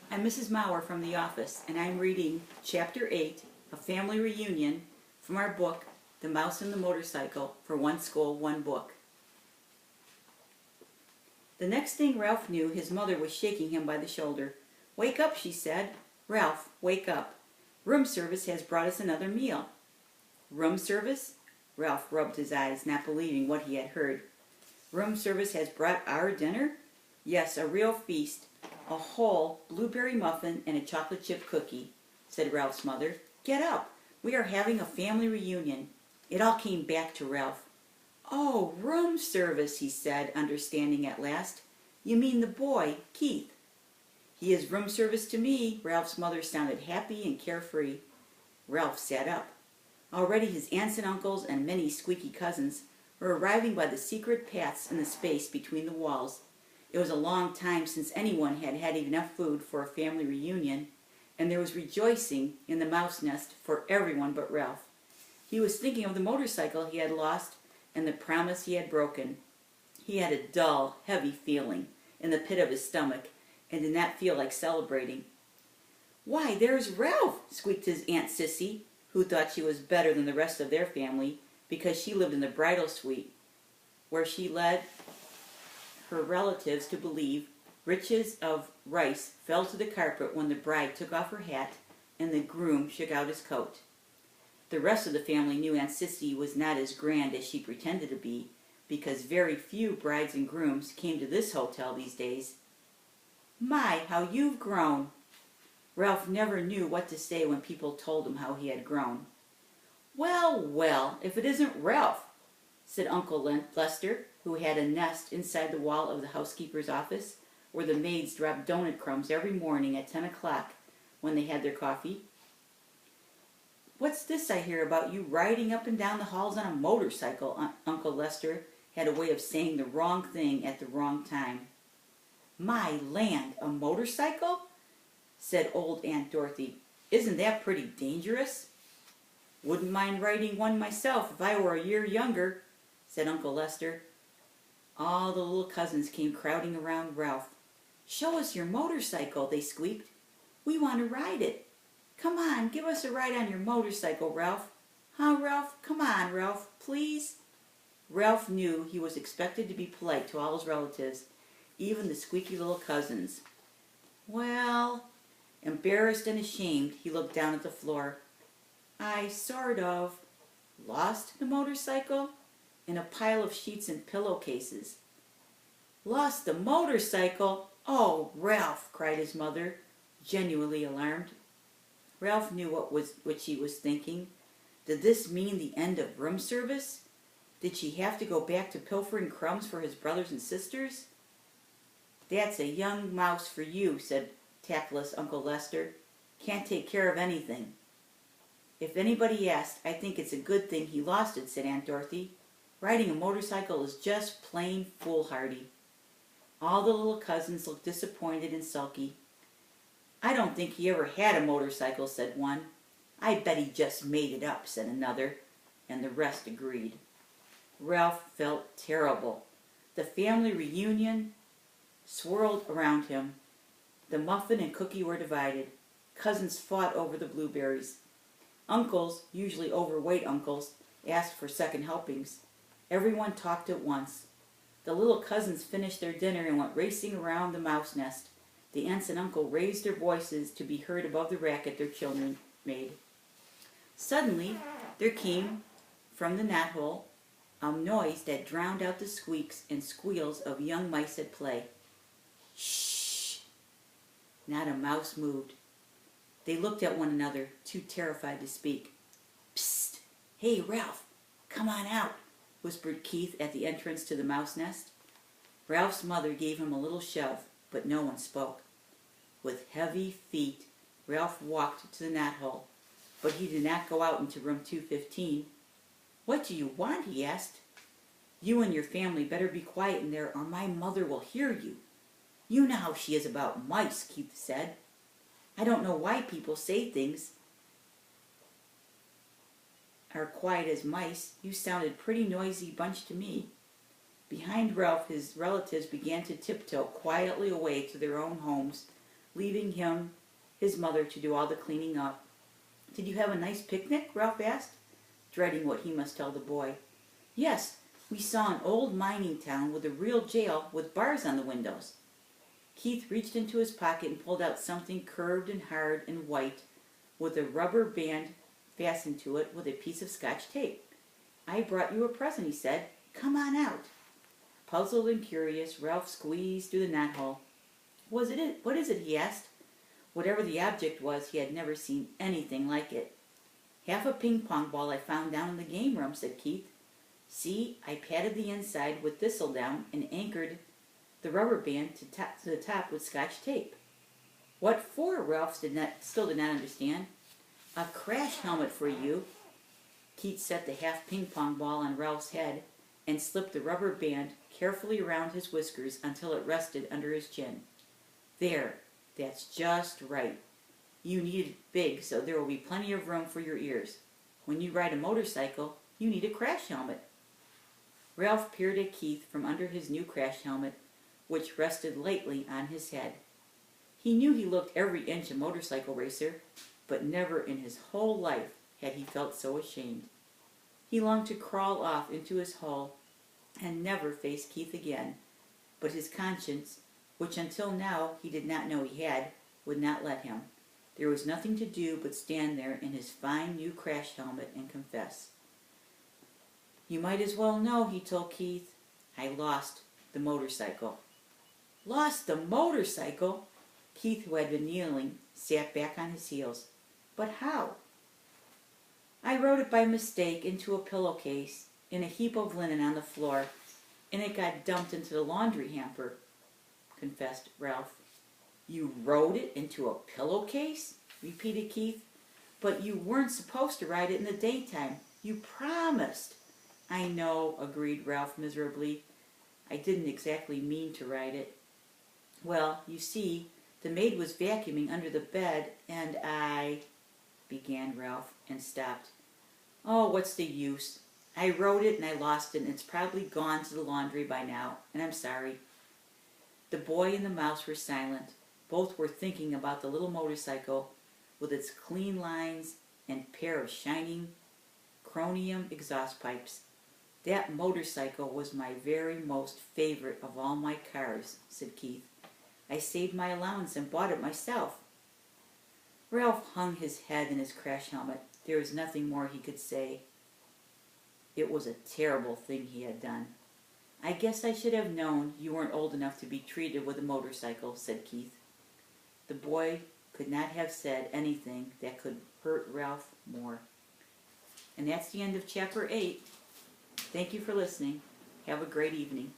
I'm Mrs. Maurer from the office, and I'm reading Chapter 8, A Family Reunion, from our book, The Mouse and the Motorcycle, for One School, One Book. The next thing Ralph knew, his mother was shaking him by the shoulder. "Wake up," she said. "Ralph, wake up. Room service has brought us another meal." "Room service?" Ralph rubbed his eyes, not believing what he had heard. "Room service has brought our dinner?" "Yes, a real feast. A whole blueberry muffin and a chocolate chip cookie," said Ralph's mother. "Get up. We are having a family reunion." It all came back to Ralph. "Oh, room service," he said, understanding at last. "You mean the boy, Keith." "He is room service to me." Ralph's mother sounded happy and carefree. Ralph sat up. Already his aunts and uncles and many squeaky cousins were arriving by the secret paths in the space between the walls. It was a long time since anyone had had enough food for a family reunion, and there was rejoicing in the mouse nest for everyone but Ralph. He was thinking of the motorcycle he had lost and the promise he had broken. He had a dull, heavy feeling in the pit of his stomach and did not feel like celebrating. "Why, there's Ralph!" squeaked his Aunt Sissy, who thought she was better than the rest of their family because she lived in the bridal suite, where she led her relatives to believe riches of rice fell to the carpet when the bride took off her hat and the groom shook out his coat. The rest of the family knew Aunt Sissy was not as grand as she pretended to be, because very few brides and grooms came to this hotel these days. "My, how you've grown!" Ralph never knew what to say when people told him how he had grown. "Well, well, if it isn't Ralph," said Uncle Lester, who had a nest inside the wall of the housekeeper's office, where the maids dropped donut crumbs every morning at 10 o'clock when they had their coffee. "What's this I hear about you riding up and down the halls on a motorcycle?" Uncle Lester had a way of saying the wrong thing at the wrong time. "My land, a motorcycle?" said old Aunt Dorothy. "Isn't that pretty dangerous?" "Wouldn't mind riding one myself if I were a year younger," said Uncle Lester. All the little cousins came crowding around Ralph. "Show us your motorcycle," they squeaked. "We want to ride it. Come on, give us a ride on your motorcycle, Ralph. Huh, Ralph? Come on, Ralph, please." Ralph knew he was expected to be polite to all his relatives, even the squeaky little cousins. "Well," embarrassed and ashamed, he looked down at the floor. "I sort of lost the motorcycle in a pile of sheets and pillowcases." "Lost the motorcycle? Oh, Ralph!" cried his mother, genuinely alarmed. Ralph knew what she was thinking. Did this mean the end of room service? Did she have to go back to pilfering crumbs for his brothers and sisters? "That's a young mouse for you," said tactless Uncle Lester. "Can't take care of anything." "If anybody asked, I think it's a good thing he lost it," said Aunt Dorothy. "Riding a motorcycle is just plain foolhardy." All the little cousins looked disappointed and sulky. "I don't think he ever had a motorcycle," said one. "I bet he just made it up," said another, and the rest agreed. Ralph felt terrible. The family reunion swirled around him. The muffin and cookie were divided. Cousins fought over the blueberries. Uncles, usually overweight uncles, asked for second helpings. Everyone talked at once. The little cousins finished their dinner and went racing around the mouse nest. The aunts and uncle raised their voices to be heard above the racket their children made. Suddenly, there came from the knothole a noise that drowned out the squeaks and squeals of young mice at play. "Shh!" Not a mouse moved. They looked at one another, too terrified to speak. "Psst! Hey, Ralph, come on out," whispered Keith at the entrance to the mouse nest. Ralph's mother gave him a little shove, but no one spoke. With heavy feet, Ralph walked to the knothole, but he did not go out into room 215. "What do you want?" he asked. "You and your family better be quiet in there or my mother will hear you." "You know how she is about mice," Keith said. "I don't know why people say things are quiet as mice. You sounded pretty noisy bunch to me." Behind Ralph, his relatives began to tiptoe quietly away to their own homes, leaving his mother to do all the cleaning up. "Did you have a nice picnic?" Ralph asked, dreading what he must tell the boy. "Yes, we saw an old mining town with a real jail with bars on the windows." Keith reached into his pocket and pulled out something curved and hard and white with a rubber band fastened to it with a piece of Scotch tape. "I brought you a present," he said. "Come on out." Puzzled and curious, Ralph squeezed through the knothole. What is it?" he asked. Whatever the object was, he had never seen anything like it. "Half a ping-pong ball I found down in the game room," said Keith. "See, I patted the inside with thistledown and anchored the rubber band to the top with Scotch tape." "What for?" Ralph still did not understand. "A crash helmet for you." Keith set the half ping-pong ball on Ralph's head and slipped the rubber band carefully around his whiskers until it rested under his chin. "There, that's just right. You need it big so there will be plenty of room for your ears. When you ride a motorcycle, you need a crash helmet." Ralph peered at Keith from under his new crash helmet, which rested lightly on his head. He knew he looked every inch a motorcycle racer, but never in his whole life had he felt so ashamed. He longed to crawl off into his hole and never face Keith again, but his conscience, which until now he did not know he had, would not let him. There was nothing to do but stand there in his fine new crash helmet and confess. "You might as well know," he told Keith. "I lost the motorcycle." "Lost the motorcycle?" Keith, who had been kneeling, sat back on his heels. "But how?" "I rode it by mistake into a pillowcase in a heap of linen on the floor, and it got dumped into the laundry hamper," confessed Ralph. "You rode it into a pillowcase?" repeated Keith. "But you weren't supposed to ride it in the daytime. You promised." "I know," agreed Ralph miserably. "I didn't exactly mean to ride it." "Well, you see, the maid was vacuuming under the bed, and I—" began Ralph, and stopped. "Oh, what's the use? I rode it and I lost it, and it's probably gone to the laundry by now, and I'm sorry." The boy and the mouse were silent. Both were thinking about the little motorcycle with its clean lines and pair of shining chromium exhaust pipes. "That motorcycle was my very most favorite of all my cars," said Keith. "I saved my allowance and bought it myself." Ralph hung his head in his crash helmet. There was nothing more he could say. It was a terrible thing he had done. "I guess I should have known you weren't old enough to be treated with a motorcycle," said Keith. The boy could not have said anything that could hurt Ralph more. And that's the end of Chapter 8. Thank you for listening. Have a great evening.